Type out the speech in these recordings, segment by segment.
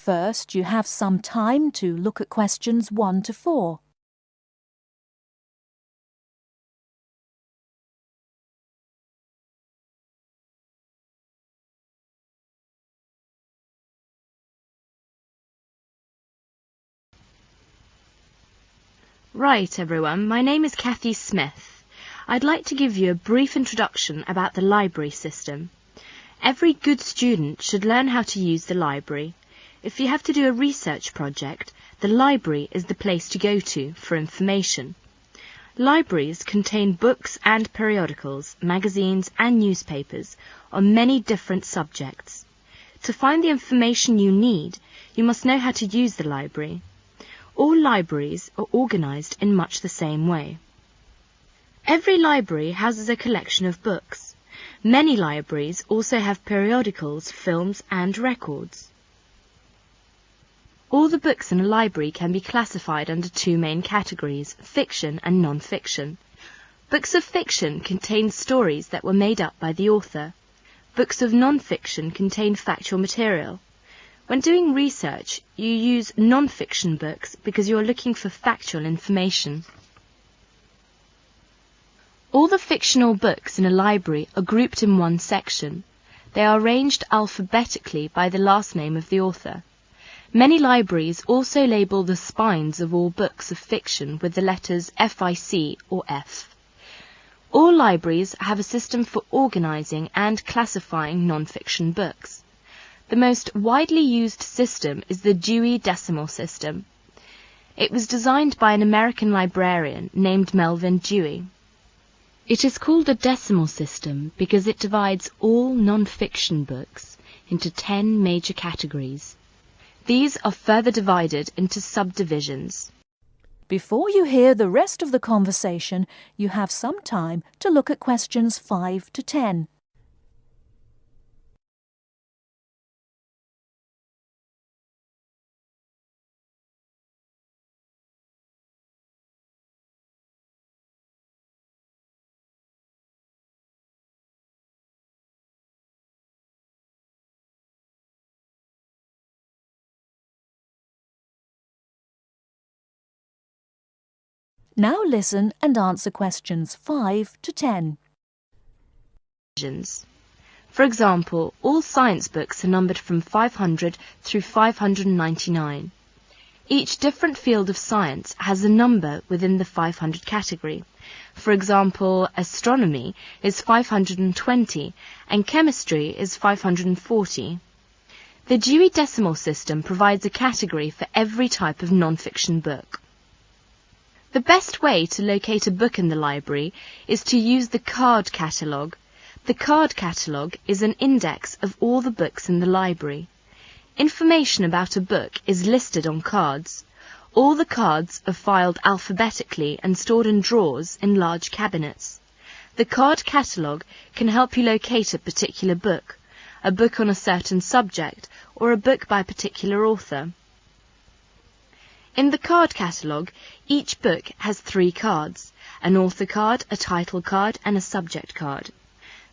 First, you have some time to look at questions 1 to 4. Right, everyone, my name is Kathy Smith. I'd like to give you a brief introduction about the library system. Every good student should learn how to use the library. If you have to do a research project, the library is the place to go to for information. Libraries contain books and periodicals, magazines and newspapers on many different subjects. To find the information you need, you must know how to use the library. All libraries are organised in much the same way. Every library houses a collection of books. Many libraries also have periodicals, films and records. All the books in a library can be classified under 2 main categories, fiction and non-fiction. Books of fiction contain stories that were made up by the author. Books of non-fiction contain factual material. When doing research, you use non-fiction books because you are looking for factual information. All the fictional books in a library are grouped in one section. They are arranged alphabetically by the last name of the author. Many libraries also label the spines of all books of fiction with the letters FIC or F. All libraries have a system for organising and classifying non-fiction books. The most widely used system is the Dewey Decimal System. It was designed by an American librarian named Melvin Dewey. It is called a decimal system because it divides all non-fiction books into 10 major categories. These are further divided into subdivisions. Before you hear the rest of the conversation, you have some time to look at questions 5 to 10. Now listen and answer questions 5 to 10. For example, all science books are numbered from 500 through 599. Each different field of science has a number within the 500 category. For example, astronomy is 520 and chemistry is 540. The Dewey Decimal System provides a category for every type of non-fiction book. The best way to locate a book in the library is to use the card catalogue. The card catalogue is an index of all the books in the library. Information about a book is listed on cards. All the cards are filed alphabetically and stored in drawers in large cabinets. The card catalogue can help you locate a particular book, a book on a certain subject, or a book by a particular author. In the card catalogue, each book has 3 cards, an author card, a title card, and a subject card.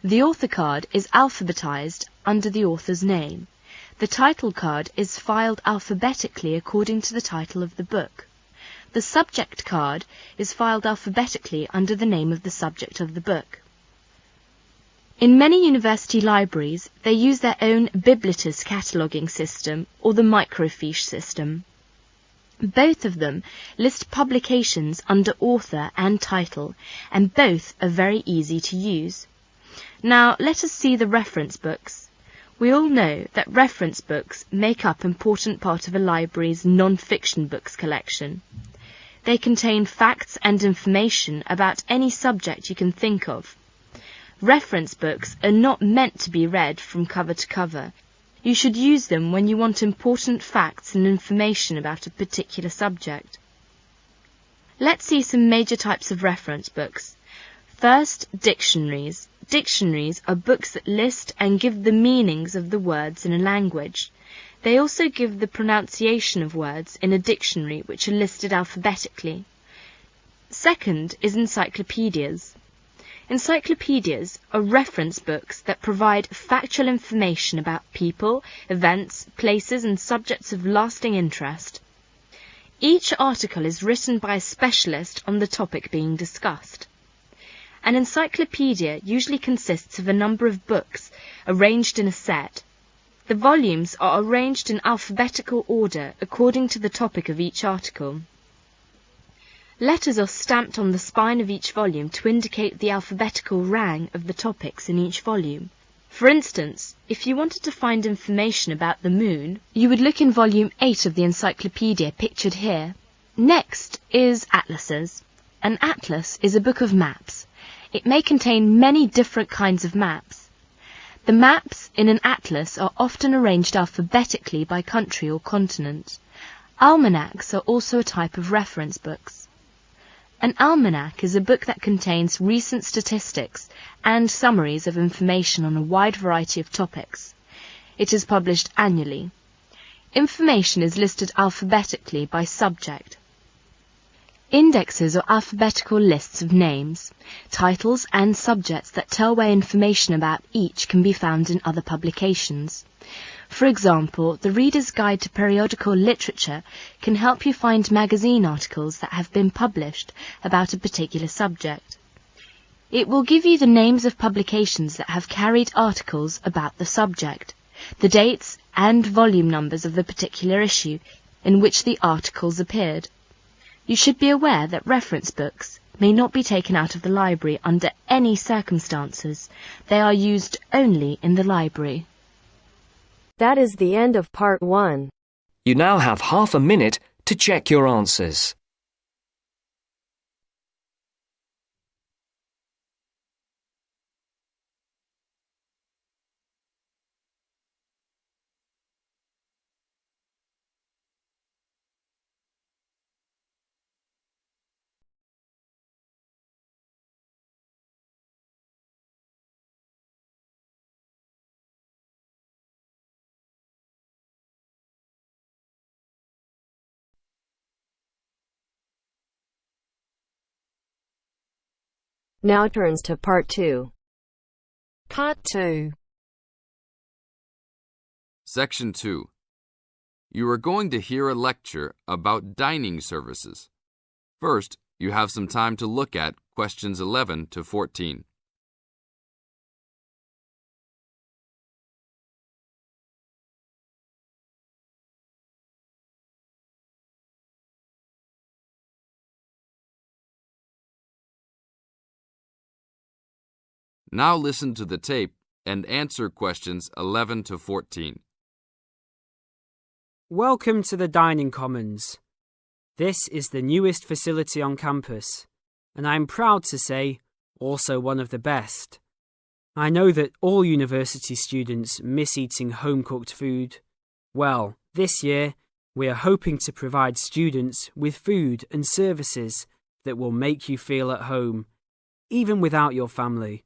The author card is alphabetized under the author's name. The title card is filed alphabetically according to the title of the book. The subject card is filed alphabetically under the name of the subject of the book. In many university libraries, they use their own Biblitus cataloguing system or the microfiche system. Both of them list publications under author and title, and both are very easy to use. Now let us see the reference books. We all know that reference books make up an important part of a library's non-fiction books collection. They contain facts and information about any subject you can think of. Reference books are not meant to be read from cover to cover. You should use them when you want important facts and information about a particular subject. Let's see some major types of reference books. First, dictionaries. Dictionaries are books that list and give the meanings of the words in a language. They also give the pronunciation of words in a dictionary which are listed alphabetically. Second is encyclopedias. Encyclopedias are reference books that provide factual information about people, events, places, and subjects of lasting interest. Each article is written by a specialist on the topic being discussed. An encyclopedia usually consists of a number of books arranged in a set. The volumes are arranged in alphabetical order according to the topic of each article. Letters are stamped on the spine of each volume to indicate the alphabetical rang of the topics in each volume. For instance, if you wanted to find information about the moon, you would look in volume 8 of the encyclopedia pictured here. Next is atlases. An atlas is a book of maps. It may contain many different kinds of maps. The maps in an atlas are often arranged alphabetically by country or continent. Almanacs are also a type of reference books. An almanac is a book that contains recent statistics and summaries of information on a wide variety of topics. It is published annually. Information is listed alphabetically by subject. Indexes are alphabetical lists of names, titles and subjects that tell where information about each can be found in other publications. For example, the Reader's Guide to Periodical Literature can help you find magazine articles that have been published about a particular subject. It will give you the names of publications that have carried articles about the subject, the dates and volume numbers of the particular issue in which the articles appeared. You should be aware that reference books may not be taken out of the library under any circumstances. They are used only in the library. That is the end of part 1. You now have half a minute to check your answers. Now turns to part 2. Part 2. Section 2. You are going to hear a lecture about dining services. First, you have some time to look at questions 11 to 14. Now listen to the tape and answer questions 11 to 14. Welcome to the Dining Commons. This is the newest facility on campus, and I'm proud to say, also one of the best. I know that all university students miss eating home-cooked food. Well, this year, we are hoping to provide students with food and services that will make you feel at home, even without your family.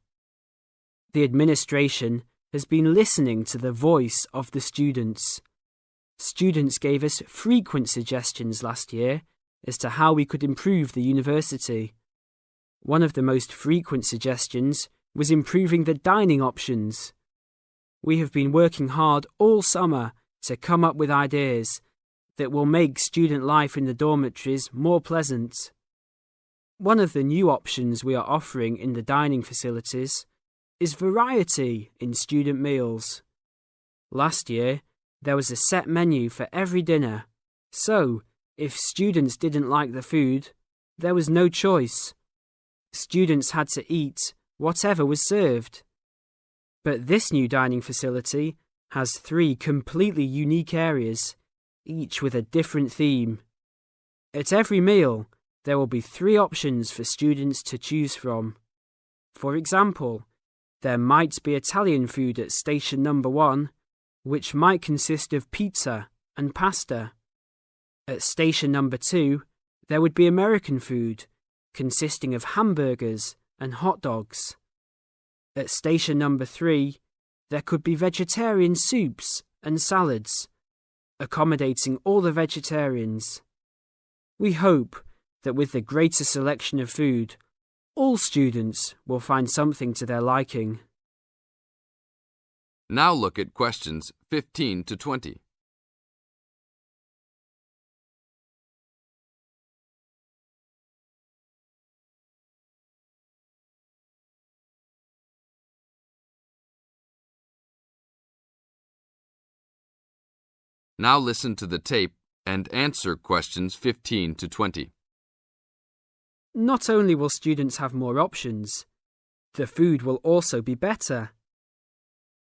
The administration has been listening to the voice of the students. Students gave us frequent suggestions last year as to how we could improve the university. One of the most frequent suggestions was improving the dining options. We have been working hard all summer to come up with ideas that will make student life in the dormitories more pleasant. One of the new options we are offering in the dining facilities is variety in student meals. Last year, there was a set menu for every dinner, so if students didn't like the food, there was no choice. Students had to eat whatever was served. But this new dining facility has 3 completely unique areas, each with a different theme. At every meal, there will be 3 options for students to choose from. For example, there might be Italian food at station number 1, which might consist of pizza and pasta. At station number 2, there would be American food, consisting of hamburgers and hot dogs. At station number 3, there could be vegetarian soups and salads, accommodating all the vegetarians. We hope that with the greater selection of food, All students will find something to their liking. Now look at questions 15 to 20. Now listen to the tape and answer questions 15 to 20. Not only will students have more options, the food will also be better.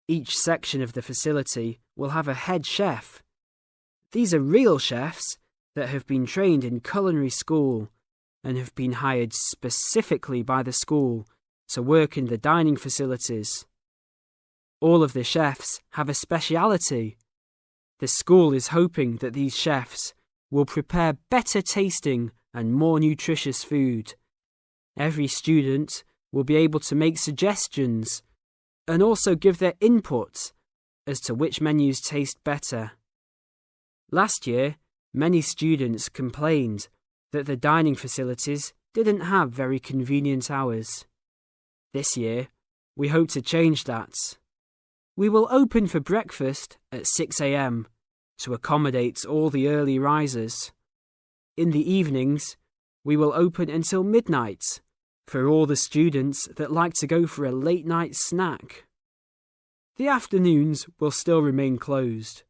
Each section of the facility will have a head chef. These are real chefs that have been trained in culinary school and have been hired specifically by the school to work in the dining facilities. All of the chefs have a speciality. The school is hoping that these chefs will prepare better tasting and more nutritious food. Every student will be able to make suggestions and also give their input as to which menus taste better. Last year, many students complained that the dining facilities didn't have very convenient hours. This year, we hope to change that. We will open for breakfast at 6 a.m. to accommodate all the early risers. In the evenings, we will open until midnight for all the students that like to go for a late night snack. The afternoons will still remain closed,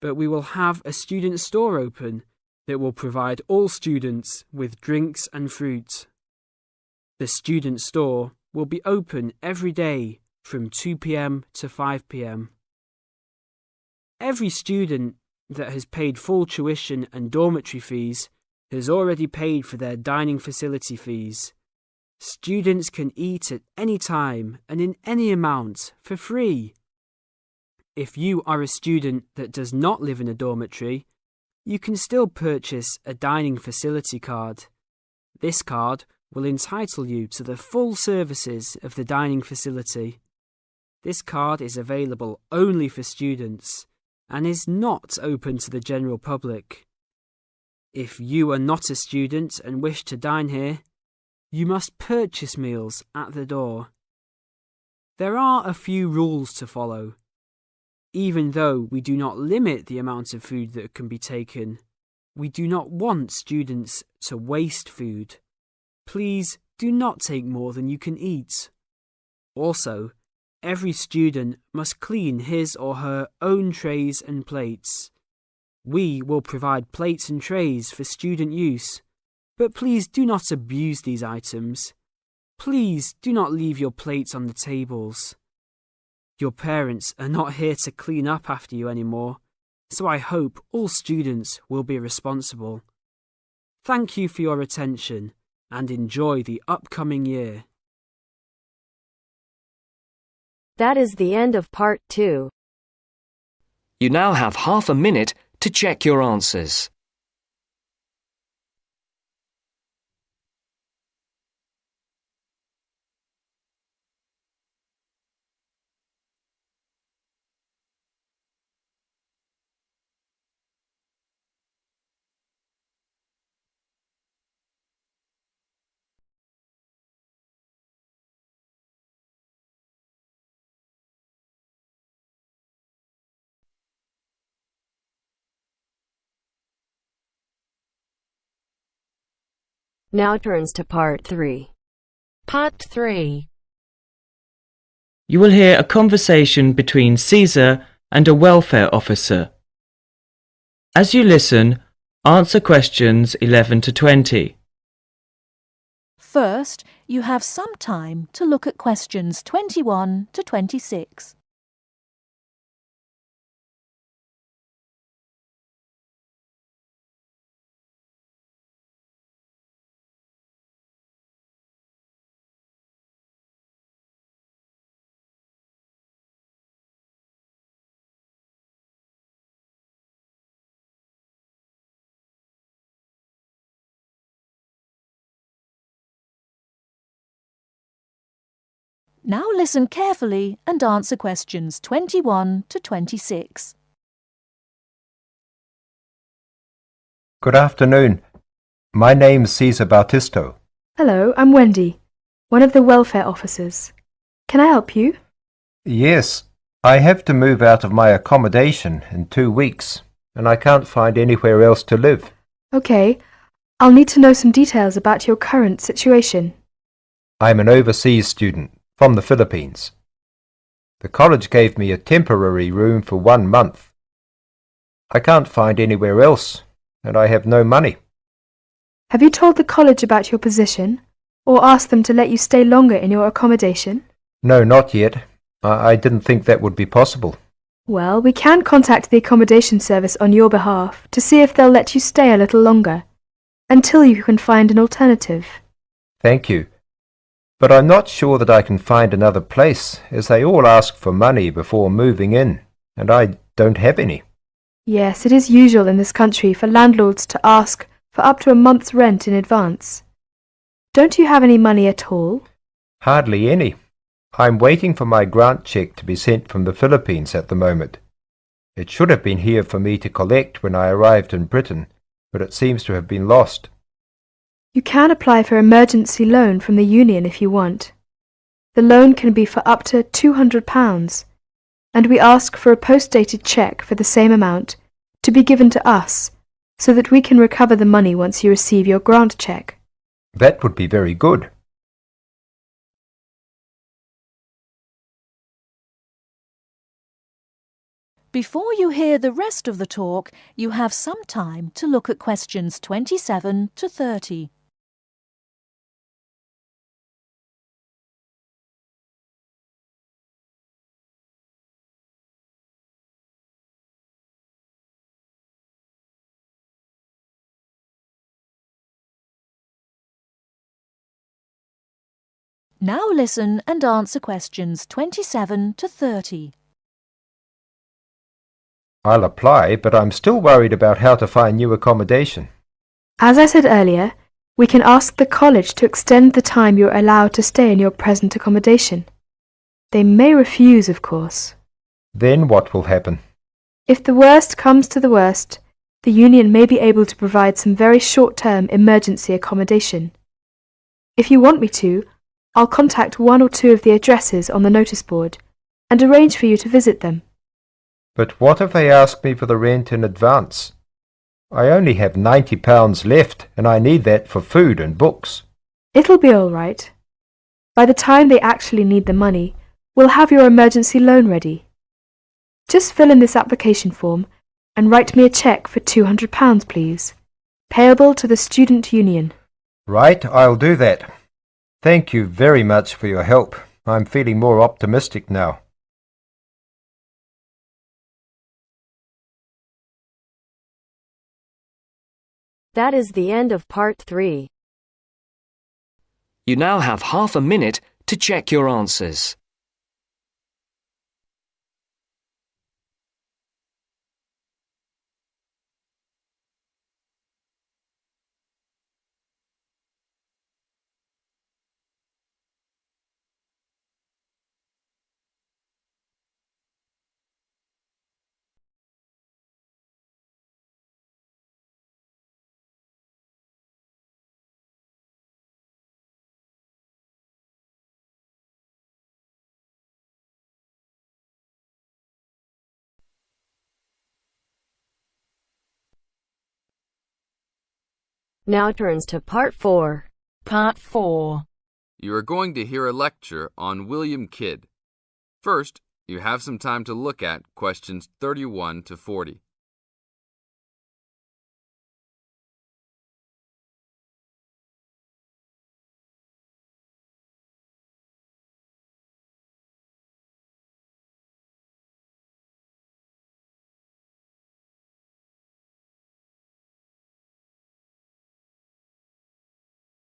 but we will have a student store open that will provide all students with drinks and fruit. The student store will be open every day from 2 p.m. to 5 p.m. Every student that has paid full tuition and dormitory fees has already paid for their dining facility fees. Students can eat at any time and in any amount for free. If you are a student that does not live in a dormitory, you can still purchase a dining facility card. This card will entitle you to the full services of the dining facility. This card is available only for students and is not open to the general public. If you are not a student and wish to dine here, you must purchase meals at the door. There are a few rules to follow. Even though we do not limit the amount of food that can be taken, we do not want students to waste food. Please do not take more than you can eat. Also, every student must clean his or her own trays and plates. We will provide plates and trays for student use, but please do not abuse these items. Please do not leave your plates on the tables. Your parents are not here to clean up after you anymore, so I hope all students will be responsible. Thank you for your attention and enjoy the upcoming year. That is the end of part 2. You now have half a minute to check your answers. Now turns to part 3. Part 3. You will hear a conversation between Caesar and a welfare officer. As you listen, answer questions 11 to 20. First, you have some time to look at questions 21 to 26. Now listen carefully and answer questions 21 to 26. Good afternoon. My name's Cesar Bautisto. Hello, I'm Wendy. one of the welfare officers. Can I help you? Yes, I have to move out of my accommodation in 2 weeks, and I can't find anywhere else to live. Okay, I'll need to know some details about your current situation. I'm an overseas student from the Philippines. The college gave me a temporary room for 1 month. I can't find anywhere else, and I have no money. Have you told the college about your position, or asked them to let you stay longer in your accommodation? No, not yet. I didn't think that would be possible. Well, we can contact the accommodation service on your behalf to see if they'll let you stay a little longer, until you can find an alternative. Thank you. But I'm not sure that I can find another place, as they all ask for money before moving in, and I don't have any. Yes, it is usual in this country for landlords to ask for up to a month's rent in advance. Don't you have any money at all? Hardly any. I'm waiting for my grant cheque to be sent from the Philippines at the moment. It should have been here for me to collect when I arrived in Britain, but it seems to have been lost. You can apply for emergency loan from the union if you want. The loan can be for up to £200, and we ask for a post-dated cheque for the same amount to be given to us, so that we can recover the money once you receive your grant cheque. That would be very good. Before you hear the rest of the talk, you have some time to look at questions 27 to 30. Now listen and answer questions 27 to 30. I'll apply, but I'm still worried about how to find new accommodation. As I said earlier, we can ask the college to extend the time you're allowed to stay in your present accommodation. They may refuse, of course. Then what will happen? If the worst comes to the worst, the union may be able to provide some very short-term emergency accommodation. If you want me to, I'll contact 1 or 2 of the addresses on the notice board and arrange for you to visit them. But what if they ask me for the rent in advance? I only have £90 left, and I need that for food and books. It'll be all right. By the time they actually need the money, we'll have your emergency loan ready. Just fill in this application form and write me a cheque for £200, please, payable to the student union. Right, I'll do that. Thank you very much for your help. I'm feeling more optimistic now. That is the end of part 3. You now have half a minute to check your answers. Now turns to part 4. Part 4. You are going to hear a lecture on William Kidd. First, you have some time to look at questions 31 to 40.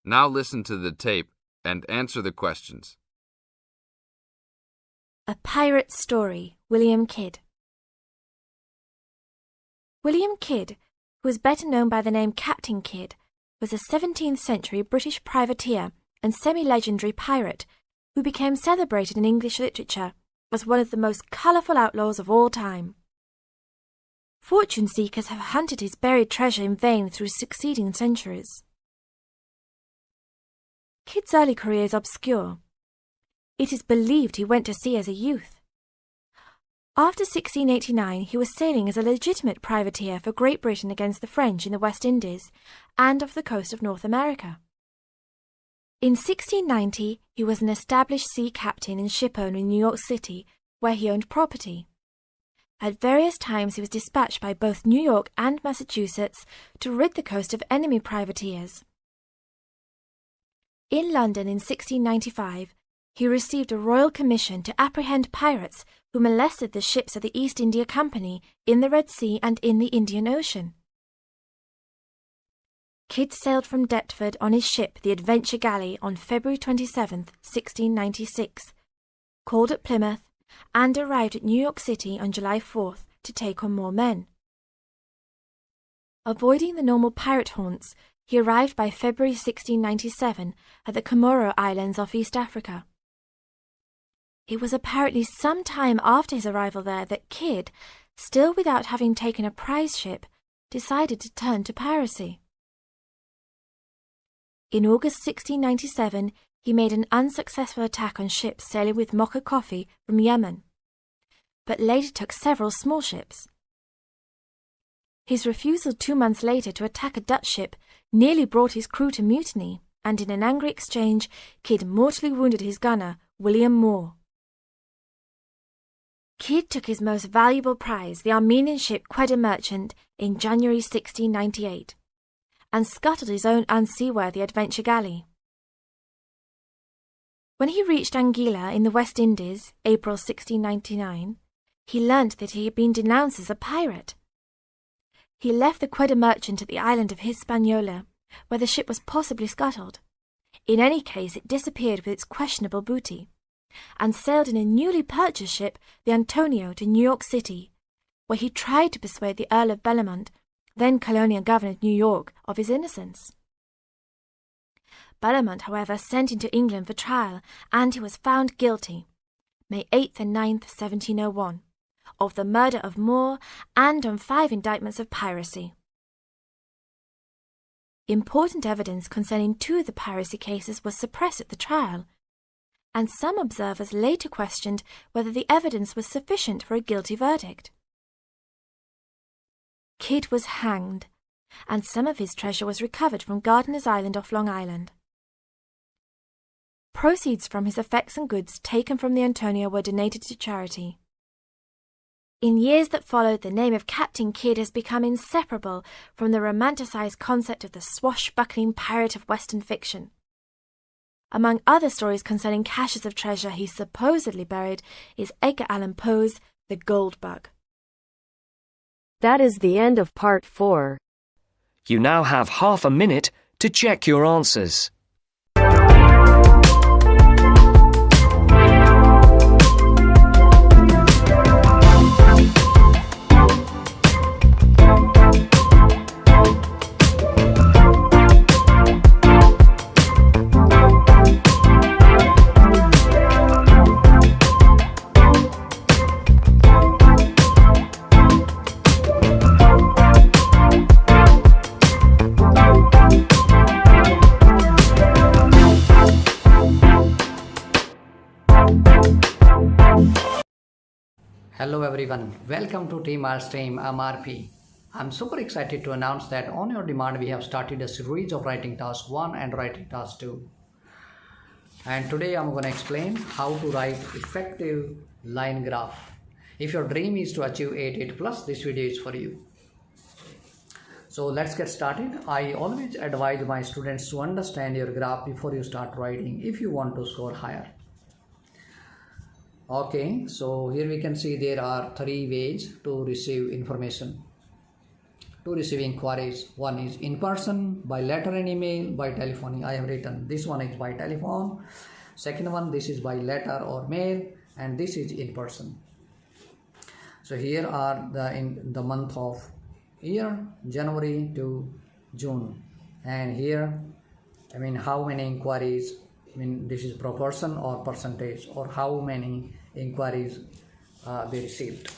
Now listen to the tape and answer the questions. A Pirate Story, William Kidd. William Kidd, who was better known by the name Captain Kidd, was a 17th century British privateer and semi-legendary pirate who became celebrated in English literature as one of the most colourful outlaws of all time. Fortune seekers have hunted his buried treasure in vain through succeeding centuries. Kidd's early career is obscure. It is believed he went to sea as a youth. After 1689, he was sailing as a legitimate privateer for Great Britain against the French in the West Indies and off the coast of North America. In 1690, he was an established sea captain and shipowner in New York City, where he owned property. At various times he was dispatched by both New York and Massachusetts to rid the coast of enemy privateers. In London in 1695, he received a royal commission to apprehend pirates who molested the ships of the East India Company in the Red Sea and in the Indian Ocean. Kidd sailed from Deptford on his ship, the Adventure Galley, on February 27, 1696, called at Plymouth, and arrived at New York City on July 4th to take on more men. Avoiding the normal pirate haunts, he arrived by February 1697 at the Comoro Islands off East Africa. It was apparently some time after his arrival there that Kidd, still without having taken a prize ship, decided to turn to piracy. In August 1697, he made an unsuccessful attack on ships sailing with Mocha coffee from Yemen, but later took several small ships. His refusal 2 months later to attack a Dutch ship nearly brought his crew to mutiny, and in an angry exchange, Kidd mortally wounded his gunner, William Moore. Kidd took his most valuable prize, the Armenian ship Quetta Merchant, in January 1698, and scuttled his own unseaworthy Adventure Galley. When he reached Anguilla in the West Indies, April 1699, he learnt that he had been denounced as a pirate. He left the Quetta Merchant at the island of Hispaniola, where the ship was possibly scuttled. In any case, it disappeared with its questionable booty, and sailed in a newly purchased ship, the Antonio, to New York City, where he tried to persuade the Earl of Bellamont, then colonial governor of New York, of his innocence. Bellamont, however, sent him to England for trial, and he was found guilty, May 8th and 9th, 1701, of the murder of Moore and on 5 indictments of piracy. Important evidence concerning 2 of the piracy cases was suppressed at the trial, and some observers later questioned whether the evidence was sufficient for a guilty verdict. Kidd was hanged, and some of his treasure was recovered from Gardiner's Island off Long Island. Proceeds from his effects and goods taken from the Antonio were donated to charity. In years that followed, the name of Captain Kidd has become inseparable from the romanticized concept of the swashbuckling pirate of Western fiction. Among other stories concerning caches of treasure he supposedly buried is Edgar Allan Poe's The Gold Bug. That is the end of part 4. You now have half a minute to check your answers. Hello everyone, welcome to Team R Stream. I'm RP. I'm super excited to announce that on your demand we have started a series of writing task 1 and writing task 2. And today I'm going to explain how to write effective line graph. If your dream is to achieve 8+, this video is for you. So let's get started. I always advise my students to understand your graph before you start writing if you want to score higher. Okay, so here we can see there are 3 ways to receive information, to receive inquiries. One is in person, by letter and email, by telephone. I have written this one is by telephone. Second one, this is by letter or mail, and this is in person. So here are in the month of year, January to June, and here how many inquiries. This is proportion or percentage, or how many inquiries they received.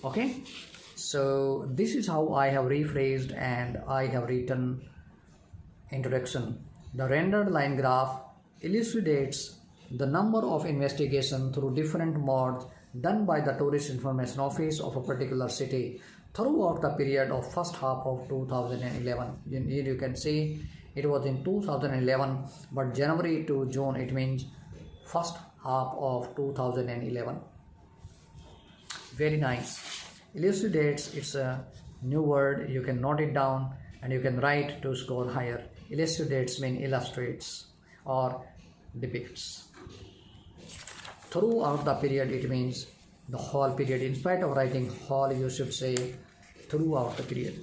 Okay, so this is how I have rephrased and I have written introduction The rendered line graph elucidates the number of investigations through different modes done by the Tourist Information Office of a particular city throughout the period of first half of 2011. Here you can see it was in 2011, but January to June, it means first half of 2011. Very nice. Elucidates, it's a new word. You can note it down and you can write to score higher. Elucidates mean illustrates or depicts. Throughout the period, it means the whole period. In spite of writing whole, you should say throughout the period.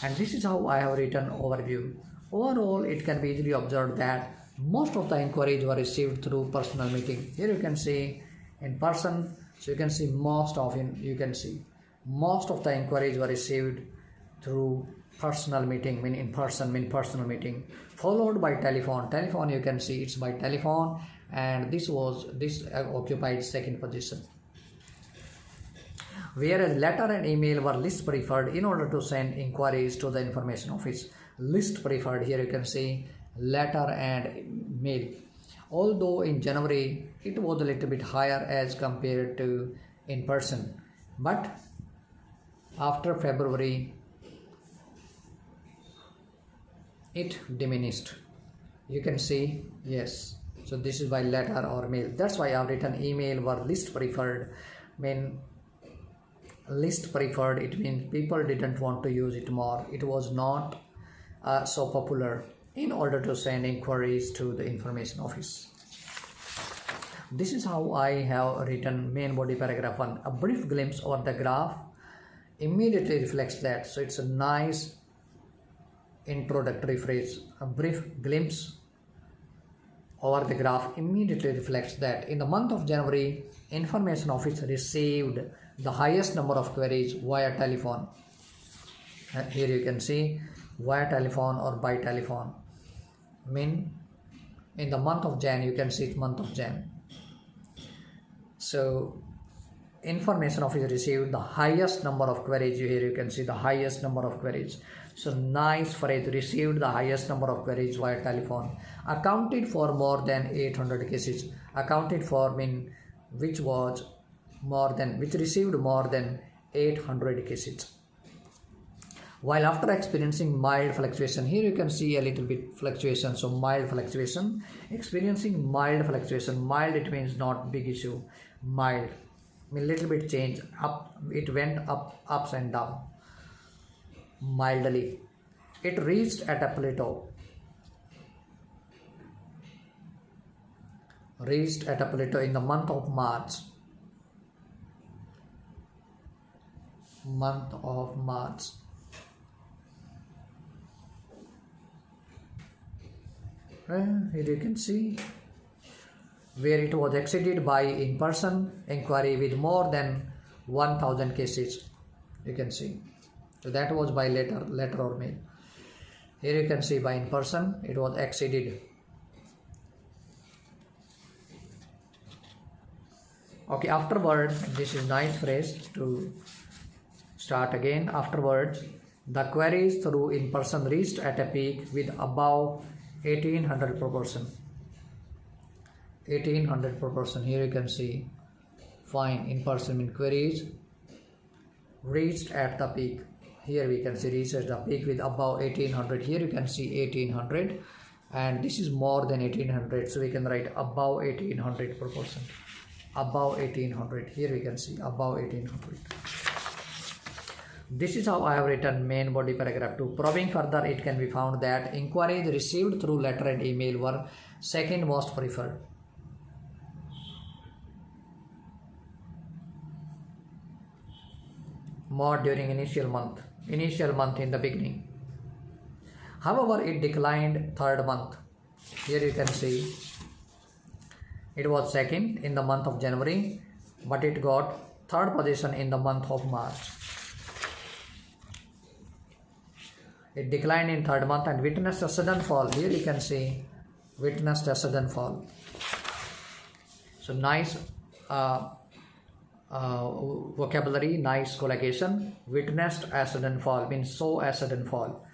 And this is how I have written overview. Overall, it can be easily observed that most of the inquiries were received through personal meeting. Here you can see in person, so you can see most of the inquiries were received through personal meeting, mean in person, mean personal meeting, followed by telephone. Telephone, you can see it's by telephone, and this occupied second position. Whereas letter and email were least preferred in order to send inquiries to the information office. Least preferred, here you can see letter and mail. Although in January it was a little bit higher as compared to in person, but after February it diminished. You can see, yes. So this is by letter or mail. That's why I've written email were least preferred. Mean least preferred, it means people didn't want to use it more. It was not so popular in order to send inquiries to the information office. This is how I have written main body paragraph 1. A brief glimpse over the graph immediately reflects that. So it's a nice introductory phrase. A brief glimpse over the graph immediately reflects that. In the month of January, information office received the highest number of queries via telephone. Here you can see via telephone or by telephone. Mean in the month of Jan, you can see it's month of Jan. So information office received the highest number of queries. Here you can see the highest number of queries. So nice phrase, received the highest number of queries via telephone. Accounted for more than 800 cases. Accounted for mean which received more than 800 cases. While after experiencing mild fluctuation, here you can see a little bit fluctuation, so mild fluctuation, experiencing mild fluctuation. Mild, it means not big issue. Mild, mean little bit change, up, it went up, ups and down, mildly. It reached at a plateau. Reached at a plateau in the month of March. Month of March. Here you can see where it was exceeded by in-person inquiry with more than 1000 cases. You can see. So that was by letter or mail. Here you can see by in-person it was exceeded. Okay, afterward, this is nice phrase to start again. Afterwards, the queries through in-person reached at a peak with above 1800 per person. 1800 per person. Here you can see fine in-person inquiries reached at the peak. Here we can see reached at the peak with above 1800. Here you can see 1800, and this is more than 1800, so we can write above 1800 per person. Above 1800. Here we can see above 1800. This is how I have written main body paragraph 2. Probing further, it can be found that inquiries received through letter and email were second most preferred. More during initial month in the beginning. However, it declined third month. Here you can see it was second in the month of January, but it got third position in the month of March. It declined in third month and witnessed a sudden fall. Here you can see witnessed a sudden fall. So nice vocabulary, nice collocation. Witnessed a sudden fall means saw a sudden fall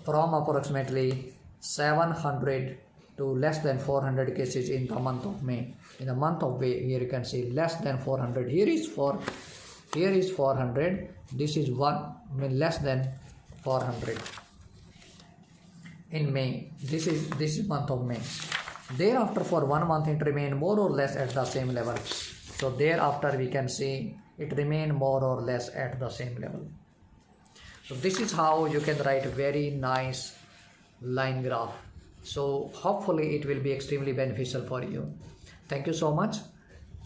from approximately 700 to less than 400 cases in the month of May. In the month of May, here you can see less than 400. Here is 400. This is less than 400 in May. This is month of May. Thereafter, for 1 month, it remained more or less at the same level. So thereafter, we can see it remained more or less at the same level. So this is how you can write a very nice line graph. So hopefully it will be extremely beneficial for you. Thank you so much.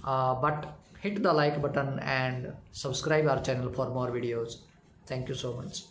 But hit the like button and subscribe our channel for more videos. Thank you so much.